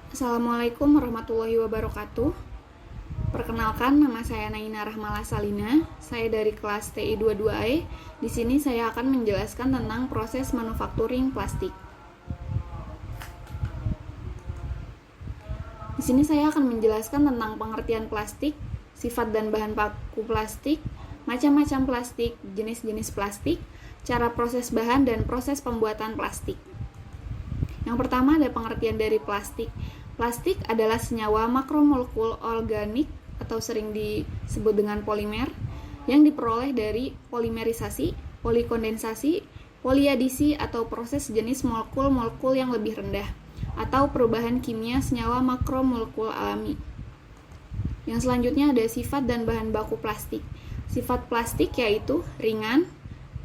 Assalamualaikum warahmatullahi wabarakatuh. Perkenalkan, nama saya Naina Rahmala Salina. Saya dari kelas TI 22E. Di sini saya akan menjelaskan tentang proses manufacturing plastik. Di sini saya akan menjelaskan tentang pengertian plastik, sifat dan bahan baku plastik, macam-macam plastik, jenis-jenis plastik, cara proses bahan dan proses pembuatan plastik. Yang pertama ada pengertian dari plastik. Plastik adalah senyawa makromolekul organik atau sering disebut dengan polimer yang diperoleh dari polimerisasi, polikondensasi, poliadisi atau proses jenis molekul-molekul yang lebih rendah atau perubahan kimia senyawa makromolekul alami. Yang selanjutnya ada sifat dan bahan baku plastik. Sifat plastik yaitu ringan,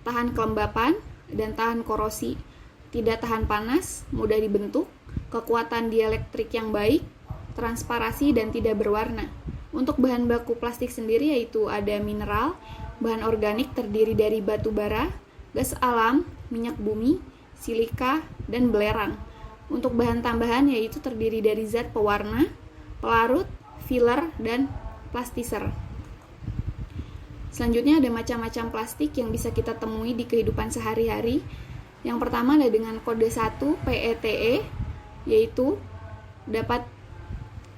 tahan kelembapan, dan tahan korosi, tidak tahan panas, mudah dibentuk, kekuatan dielektrik yang baik, transparasi, dan tidak berwarna. Untuk bahan baku plastik sendiri yaitu ada mineral, bahan organik terdiri dari batu bara, gas alam, minyak bumi, silika, dan belerang. Untuk bahan tambahan yaitu terdiri dari zat pewarna, pelarut, filler, dan plastiser. Selanjutnya ada macam-macam plastik yang bisa kita temui di kehidupan sehari-hari. Yang pertama ada dengan kode 1 PETE, yaitu dapat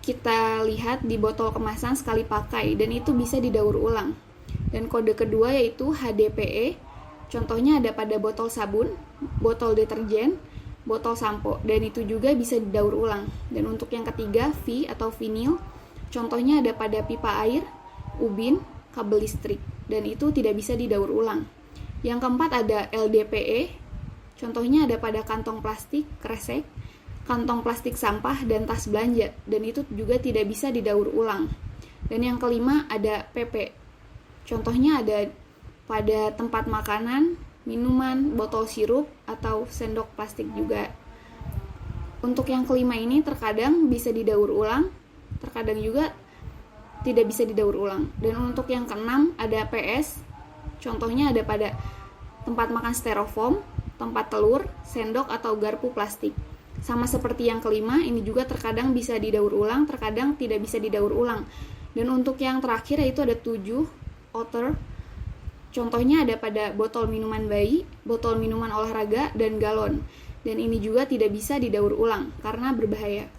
kita lihat di botol kemasan sekali pakai dan itu bisa didaur ulang. Dan kode kedua yaitu HDPE, contohnya ada pada botol sabun, botol deterjen, botol sampo, dan itu juga bisa didaur ulang. Dan untuk yang ketiga V atau vinil, contohnya ada pada pipa air, ubin, kabel listrik, dan itu tidak bisa didaur ulang. Yang keempat ada LDPE, contohnya ada pada kantong plastik, kresek, kantong plastik sampah, dan tas belanja, dan itu juga tidak bisa didaur ulang. Dan yang kelima ada PP, contohnya ada pada tempat makanan, minuman, botol sirup, atau sendok plastik juga. Untuk yang kelima ini terkadang bisa didaur ulang, terkadang juga tidak bisa didaur ulang. Dan untuk yang keenam ada PS, contohnya ada pada tempat makan styrofoam, tempat telur, sendok, atau garpu plastik. Sama seperti yang kelima, ini juga terkadang bisa didaur ulang, terkadang tidak bisa didaur ulang. Dan untuk yang terakhir yaitu ada 7 outer, contohnya ada pada botol minuman bayi, botol minuman olahraga, dan galon. Dan ini juga tidak bisa didaur ulang karena berbahaya.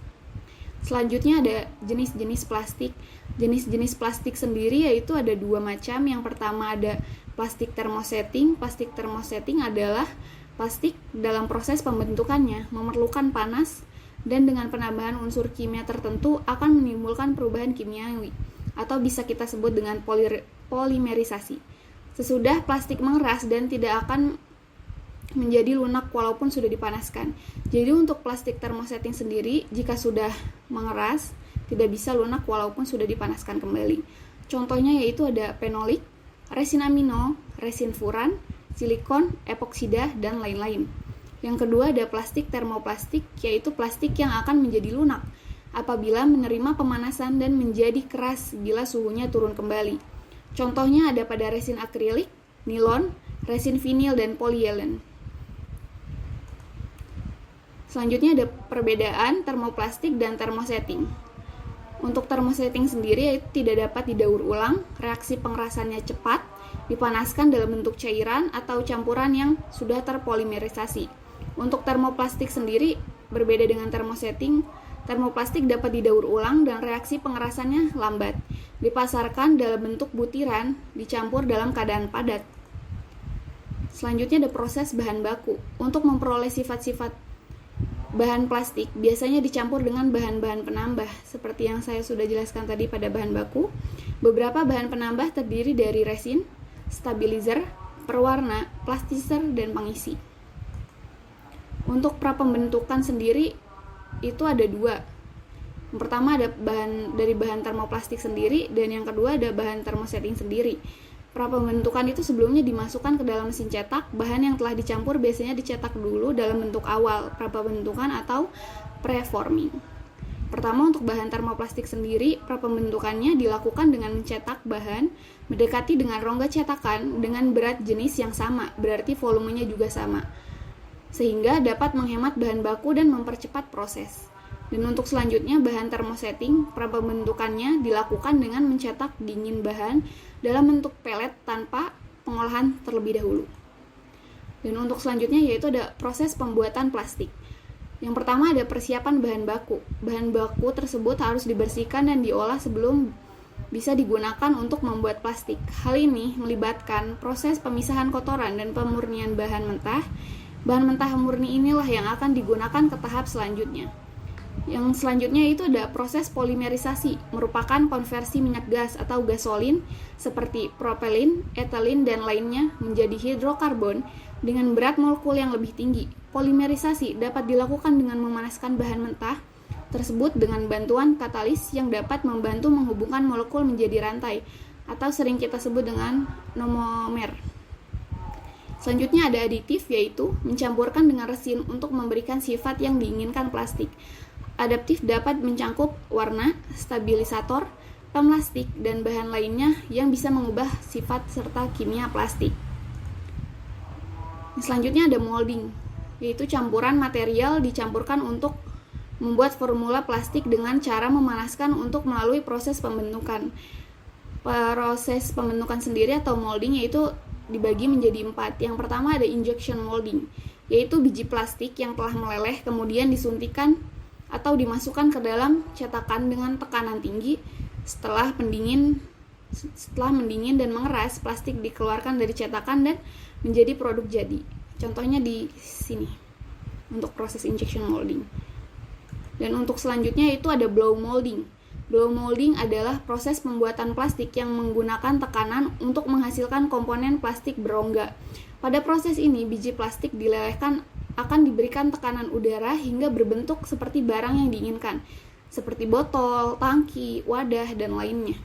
Selanjutnya ada jenis-jenis plastik. Jenis-jenis plastik sendiri yaitu ada 2 macam. Yang pertama ada plastik thermosetting. Plastik thermosetting adalah plastik dalam proses pembentukannya memerlukan panas dan dengan penambahan unsur kimia tertentu akan menimbulkan perubahan kimiawi atau bisa kita sebut dengan polimerisasi. Sesudah plastik mengeras dan tidak akan menjadi lunak walaupun sudah dipanaskan. Jadi untuk plastik thermosetting sendiri jika sudah mengeras tidak bisa lunak walaupun sudah dipanaskan kembali. Contohnya yaitu ada fenolik, resin amino, resin furan, silikon, epoksida, dan lain-lain. Yang kedua ada plastik termoplastik, yaitu plastik yang akan menjadi lunak apabila menerima pemanasan dan menjadi keras bila suhunya turun kembali. Contohnya ada pada resin akrilik, nilon, resin vinil, dan polyelen. Selanjutnya ada perbedaan termoplastik dan termosetting. Untuk termosetting sendiri tidak dapat didaur ulang, reaksi pengerasannya cepat, dipanaskan dalam bentuk cairan atau campuran yang sudah terpolimerisasi. Untuk termoplastik sendiri berbeda dengan termosetting, termoplastik dapat didaur ulang dan reaksi pengerasannya lambat. Dipasarkan dalam bentuk butiran, dicampur dalam keadaan padat. Selanjutnya ada proses bahan baku. Untuk memperoleh sifat-sifat bahan plastik biasanya dicampur dengan bahan-bahan penambah seperti yang saya sudah jelaskan tadi pada bahan baku. Beberapa bahan penambah terdiri dari resin, stabilizer, perwarna, plastiser, dan pengisi. Untuk prapembentukan sendiri itu ada 2. Yang pertama ada bahan termoplastik sendiri dan yang kedua ada bahan termosetting sendiri. Prapembentukan itu sebelumnya dimasukkan ke dalam mesin cetak. Bahan yang telah dicampur biasanya dicetak dulu dalam bentuk awal prapembentukan atau preforming. Pertama untuk bahan termoplastik sendiri, prapembentukannya dilakukan dengan mencetak bahan mendekati dengan rongga cetakan dengan berat jenis yang sama, berarti volumenya juga sama, sehingga dapat menghemat bahan baku dan mempercepat proses. Dan untuk selanjutnya, bahan termosetting, pembentukannya dilakukan dengan mencetak dingin bahan dalam bentuk pelet tanpa pengolahan terlebih dahulu. Dan untuk selanjutnya yaitu ada proses pembuatan plastik. Yang pertama ada persiapan bahan baku. Bahan baku tersebut harus dibersihkan dan diolah sebelum bisa digunakan untuk membuat plastik. Hal ini melibatkan proses pemisahan kotoran dan pemurnian bahan mentah. Bahan mentah murni inilah yang akan digunakan ke tahap selanjutnya. Yang selanjutnya itu ada proses polimerisasi, merupakan konversi minyak gas atau gasolin seperti propelin, etilen, dan lainnya menjadi hidrokarbon dengan berat molekul yang lebih tinggi. Polimerisasi dapat dilakukan dengan memanaskan bahan mentah tersebut dengan bantuan katalis yang dapat membantu menghubungkan molekul menjadi rantai atau sering kita sebut dengan monomer. Selanjutnya ada aditif, yaitu mencampurkan dengan resin untuk memberikan sifat yang diinginkan plastik. Adaptif dapat mencangkup warna, stabilisator, plastik, dan bahan lainnya yang bisa mengubah sifat serta kimia plastik. Selanjutnya ada molding, yaitu campuran material dicampurkan untuk membuat formula plastik dengan cara memanaskan untuk melalui proses pembentukan. Proses pembentukan sendiri atau molding yaitu dibagi menjadi 4. Yang pertama ada injection molding, yaitu biji plastik yang telah meleleh kemudian disuntikan atau dimasukkan ke dalam cetakan dengan tekanan tinggi. Setelah mendingin dan mengeras, plastik dikeluarkan dari cetakan dan menjadi produk jadi. Contohnya di sini untuk proses injection molding. Dan untuk selanjutnya itu ada blow molding. Blow molding adalah proses pembuatan plastik yang menggunakan tekanan untuk menghasilkan komponen plastik berongga. Pada proses ini, biji plastik dilelehkan akan diberikan tekanan udara hingga berbentuk seperti barang yang diinginkan, seperti botol, tangki, wadah, dan lainnya.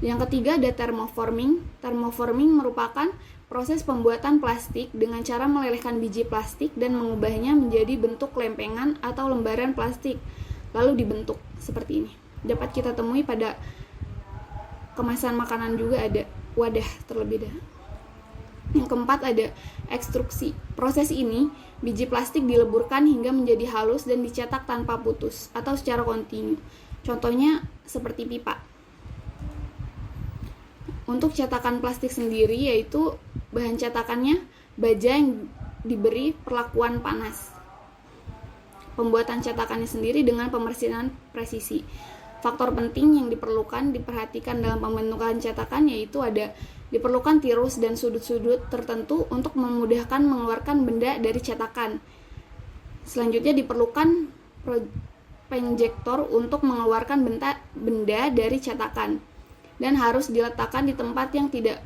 Yang ketiga ada thermoforming. Thermoforming merupakan proses pembuatan plastik dengan cara melelehkan biji plastik dan mengubahnya menjadi bentuk lempengan atau lembaran plastik, lalu dibentuk seperti ini. Dapat kita temui pada kemasan makanan juga ada wadah terlebih dahulu. Yang keempat ada ekstruksi. Proses ini, biji plastik dileburkan hingga menjadi halus dan dicetak tanpa putus atau secara kontinu. Contohnya seperti pipa. Untuk cetakan plastik sendiri yaitu bahan cetakannya baja yang diberi perlakuan panas. Pembuatan cetakannya sendiri dengan pembersihan presisi. Faktor penting yang diperhatikan dalam pembentukan cetakan yaitu ada diperlukan tirus dan sudut-sudut tertentu untuk memudahkan mengeluarkan benda dari cetakan. Selanjutnya diperlukan penjektor untuk mengeluarkan benda dari cetakan dan harus diletakkan di tempat yang tidak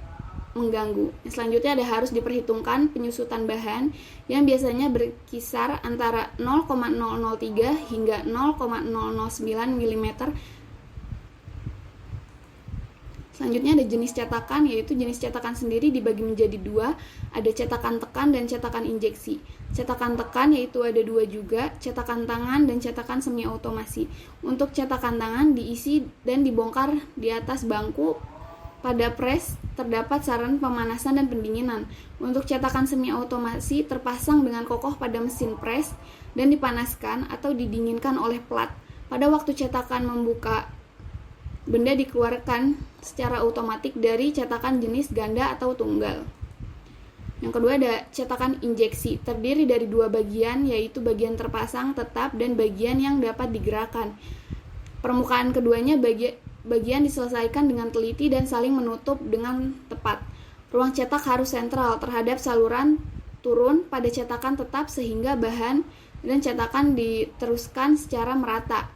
mengganggu. Selanjutnya harus diperhitungkan penyusutan bahan yang biasanya berkisar antara 0,003 hingga 0,009 mm. Selanjutnya ada jenis cetakan, yaitu jenis cetakan sendiri dibagi menjadi 2, ada cetakan tekan dan cetakan injeksi. Cetakan tekan yaitu ada 2 juga, cetakan tangan dan cetakan semi otomasi. Untuk cetakan tangan diisi dan dibongkar di atas bangku. Pada press terdapat saluran pemanasan dan pendinginan. Untuk cetakan semi otomasi terpasang dengan kokoh pada mesin press dan dipanaskan atau didinginkan oleh plat. Pada waktu cetakan membuka, benda dikeluarkan secara otomatis dari cetakan jenis ganda atau tunggal. Yang kedua ada cetakan injeksi, terdiri dari 2 bagian, yaitu bagian terpasang tetap dan bagian yang dapat digerakkan. Permukaan keduanya bagian diselesaikan dengan teliti dan saling menutup dengan tepat. Ruang cetak harus sentral terhadap saluran turun pada cetakan tetap sehingga bahan dan cetakan diteruskan secara merata.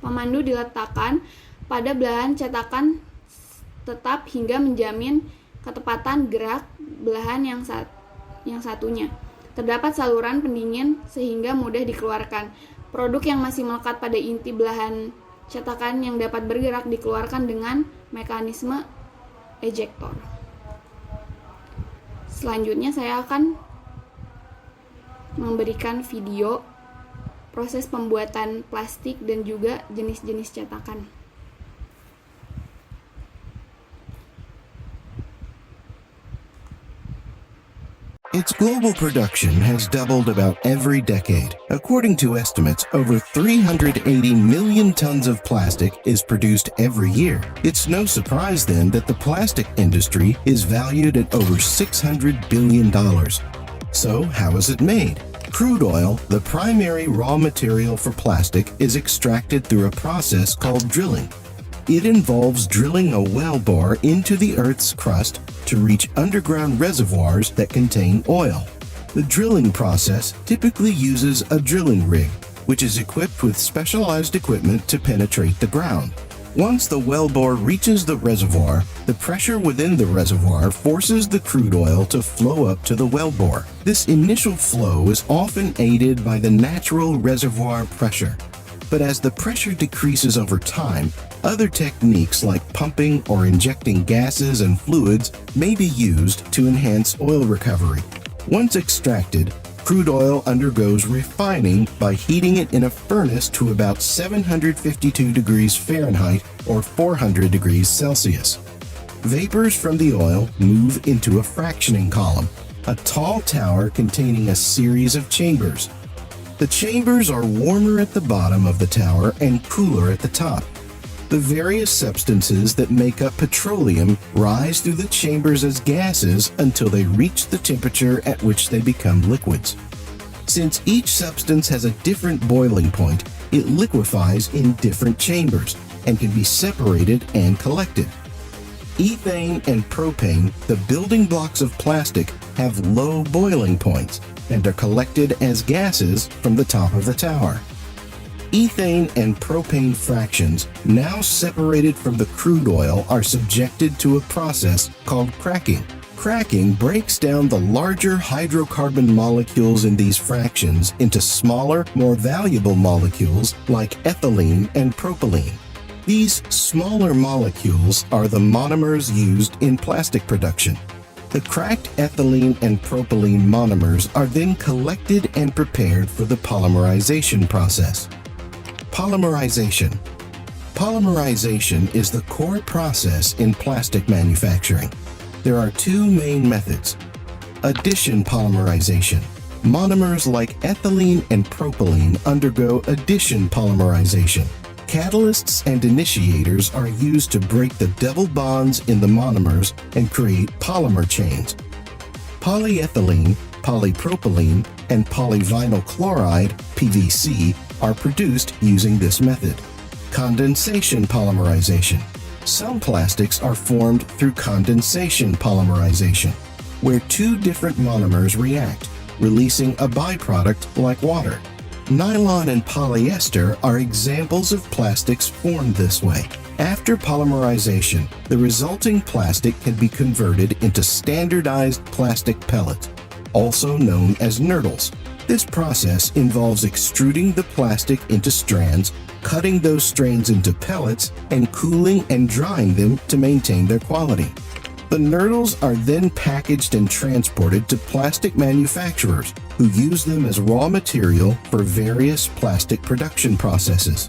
Pemandu diletakkan pada belahan cetakan tetap hingga menjamin ketepatan gerak belahan yang satunya. Terdapat saluran pendingin sehingga mudah dikeluarkan. Produk yang masih melekat pada inti belahan cetakan yang dapat bergerak dikeluarkan dengan mekanisme ejector. Selanjutnya saya akan memberikan video proses pembuatan plastik dan juga jenis-jenis cetakan. Its global production has doubled about every decade. According to estimates, over 380 million tons of plastic is produced every year. It's no surprise then that the plastic industry is valued at over $600 billion. So, how is it made? Crude oil, the primary raw material for plastic, is extracted through a process called drilling. It involves drilling a well bore into the Earth's crust to reach underground reservoirs that contain oil. The drilling process typically uses a drilling rig, which is equipped with specialized equipment to penetrate the ground. Once the wellbore reaches the reservoir, the pressure within the reservoir forces the crude oil to flow up to the wellbore. This initial flow is often aided by the natural reservoir pressure. But as the pressure decreases over time, other techniques like pumping or injecting gases and fluids may be used to enhance oil recovery. Once extracted, crude oil undergoes refining by heating it in a furnace to about 752 degrees Fahrenheit or 400 degrees Celsius. Vapors from the oil move into a fractioning column, a tall tower containing a series of chambers. The chambers are warmer at the bottom of the tower and cooler at the top. The various substances that make up petroleum rise through the chambers as gases until they reach the temperature at which they become liquids. Since each substance has a different boiling point, it liquefies in different chambers and can be separated and collected. Ethane and propane, the building blocks of plastic, have low boiling points and are collected as gases from the top of the tower. Ethane and propane fractions, now separated from the crude oil, are subjected to a process called cracking. Cracking breaks down the larger hydrocarbon molecules in these fractions into smaller, more valuable molecules like ethylene and propylene. These smaller molecules are the monomers used in plastic production. The cracked ethylene and propylene monomers are then collected and prepared for the polymerization process. Polymerization. Polymerization is the core process in plastic manufacturing. There are two main methods. Addition polymerization. Monomers like ethylene and propylene undergo addition polymerization. Catalysts and initiators are used to break the double bonds in the monomers and create polymer chains. Polyethylene, polypropylene, and polyvinyl chloride, PVC, are produced using this method. Condensation polymerization. Some plastics are formed through condensation polymerization, where two different monomers react, releasing a byproduct like water. Nylon and polyester are examples of plastics formed this way. After polymerization, the resulting plastic can be converted into standardized plastic pellets, also known as nurdles. This process involves extruding the plastic into strands, cutting those strands into pellets, and cooling and drying them to maintain their quality. The nurdles are then packaged and transported to plastic manufacturers who use them as raw material for various plastic production processes.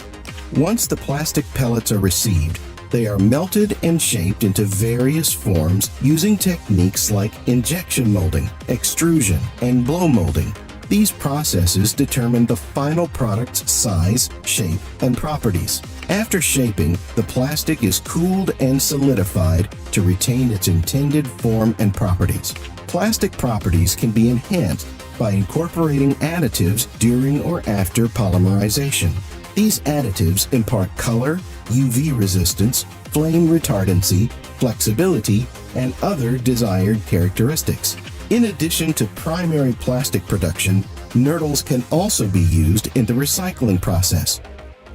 Once the plastic pellets are received, they are melted and shaped into various forms using techniques like injection molding, extrusion, and blow molding. These processes determine the final product's size, shape, and properties. After shaping, the plastic is cooled and solidified to retain its intended form and properties. Plastic properties can be enhanced by incorporating additives during or after polymerization. These additives impart color, UV resistance, flame retardancy, flexibility, and other desired characteristics. In addition to primary plastic production, nurdles can also be used in the recycling process.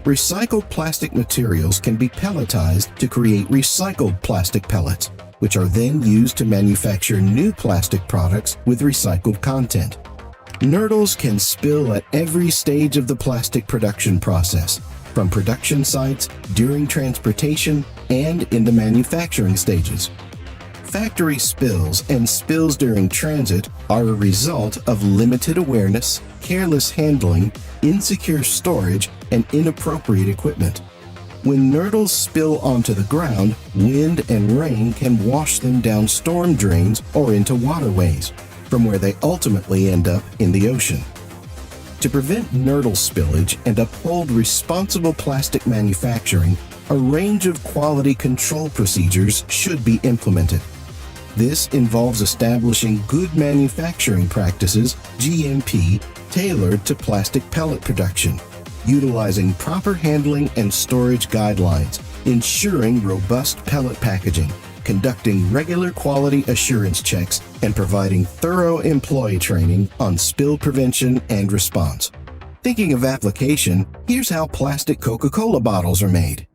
Recycled plastic materials can be pelletized to create recycled plastic pellets, which are then used to manufacture new plastic products with recycled content. Nurdles can spill at every stage of the plastic production process, from production sites, during transportation, and in the manufacturing stages. Factory spills and spills during transit are a result of limited awareness, careless handling, insecure storage, and inappropriate equipment. When nurdles spill onto the ground, wind and rain can wash them down storm drains or into waterways. from where they ultimately end up in the ocean. To prevent nurdle spillage and uphold responsible plastic manufacturing, a range of quality control procedures should be implemented. This involves establishing good manufacturing practices, GMP, tailored to plastic pellet production, utilizing proper handling and storage guidelines, ensuring robust pellet packaging, conducting regular quality assurance checks, and providing thorough employee training on spill prevention and response. Thinking of application, here's how plastic Coca-Cola bottles are made.